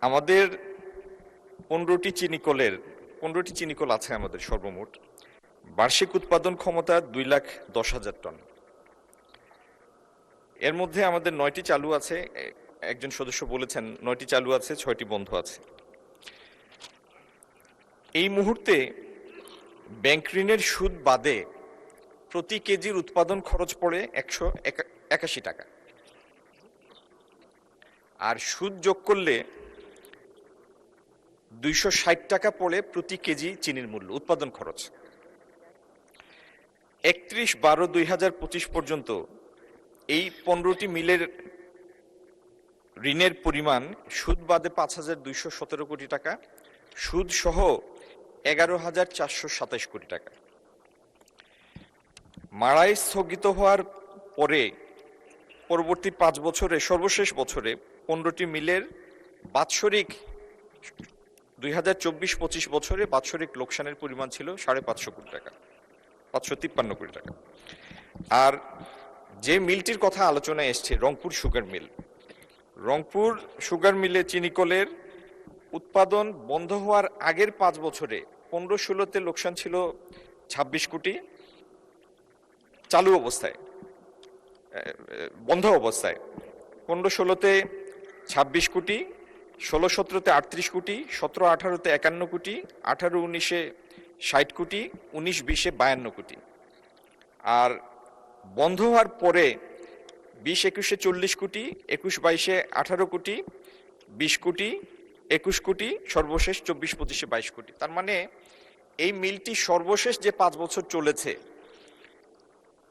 আমাদের 15টি চিনিকল আছে আমাদের সর্বমোট। বার্ষিক উৎপাদন ক্ষমতা 2,10,000 টন। এর মধ্যে আমাদের 9টি চালু আছে, একজন সদস্য বলেছেন 9টি চালু আছে, 6টি বন্ধ আছে। এই মুহূর্তে ব্যাংক ঋণের সুদ বাদে প্রতি কেজির উৎপাদন খরচ পড়ে 181 টাকা, আর সুদ যোগ করলে 260 টাকা পড়ে প্রতি কেজি চিনির মূল্য উৎপাদন খরচ। 31/12/2025 পর্যন্ত এই 15টি মিলের ঋণের পরিমাণ সুদ বাদে 5,217 কোটি টাকা, সুদ সহ 11,427 কোটি টাকা। মাড়াই স্থগিত হওয়ার পরে পরবর্তী 5 বছরে সর্বশেষ বছরে 15টি মিলের বাৎসরিক 2024-25 বছরে বাৎসরিক লোকসানের পরিমাণ ছিল 550 কোটি টাকা, 553 কোটি টাকা। আর যে মিলটির কথা আলোচনায় এসছে রংপুর সুগার মিলে চিনিকলের উৎপাদন বন্ধ হওয়ার আগের 5 বছরে 15-16তে লোকসান ছিল 26 কোটি চালু অবস্থায়, বন্ধ অবস্থায় 15-16তে 26 কোটি, 16-17তে 38 কোটি, 17-18তে 51 কোটি, 18-19-এ 60 কোটি, 19-20-এ 52 কোটি। আর বন্ধ হওয়ার পরে 20-21-এ 40 কোটি, 21-22-এ 18 কোটি, 20 কোটি, 21 কোটি, সর্বশেষ 24-25-এ 22 কোটি। তার মানে এই মিলটি সর্বশেষ যে 5 বছর চলেছে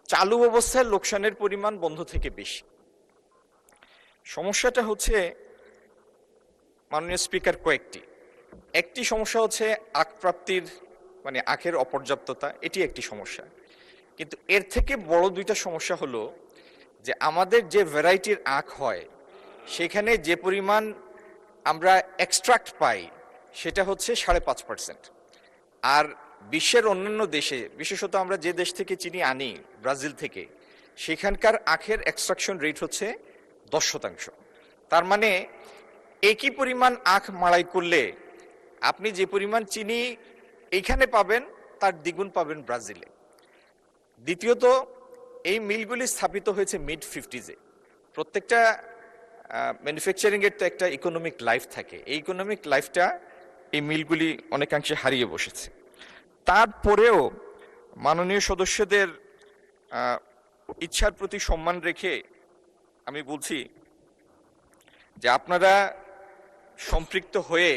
চালু অবস্থায় লোকসানের পরিমাণ বন্ধ থেকে বেশি। সমস্যাটা হচ্ছে মাননীয় স্পিকার একটি সমস্যা হচ্ছে আখ প্রাপ্তির মানে আখের অপর্যাপ্ততা, এটি একটি সমস্যা। কিন্তু এর থেকে বড় দুইটা সমস্যা হলো যে আমাদের যে ভ্যারাইটির আখ হয় সেখানে যে পরিমাণ আমরা এক্সট্রাক্ট পাই সেটা হচ্ছে 5.5%। আর বিশ্বের অন্যান্য দেশে, বিশেষত আমরা যে দেশ থেকে চিনি আনি ব্রাজিল থেকে, সেখানকার আখের এক্সট্রাকশন রেট হচ্ছে 10%। তার মানে একই পরিমাণ আখ মাড়াই করলে আপনি যে পরিমাণ চিনি এইখানে পাবেন তার দ্বিগুণ পাবেন ব্রাজিলে। দ্বিতীয়ত এই মিলগুলি স্থাপিত হয়েছে মিড-50s-এ। প্রত্যেকটা ম্যানুফ্যাকচারিং এর তো একটা ইকোনমিক লাইফ থাকে, এই ইকোনমিক লাইফটা এই মিলগুলি অনেকাংশে হারিয়ে বসেছে। তারপরেও মাননীয় সদস্যদের ইচ্ছার প্রতি সম্মান রেখে আমি বলছি যে আপনারা সম্পৃক্ত হয়ে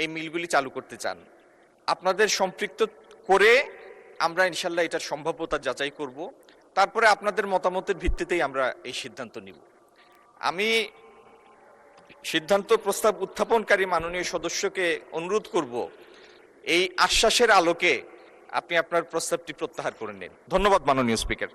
এই মিলগুলি চালু করতে চান, আপনাদের সম্পৃক্ত করে আমরা ইনশাল্লাহ এটার সম্ভাব্যতা যাচাই করব, তারপরে আপনাদের মতামতের ভিত্তিতেই আমরা এই সিদ্ধান্ত নিব। আমি সিদ্ধান্ত প্রস্তাব উত্থাপনকারী মাননীয় সদস্যকে অনুরোধ করব এই আশ্বাসের আলোকে আপনি আপনার প্রস্তাবটি প্রত্যাহার করে নিন। ধন্যবাদ মাননীয় স্পিকার।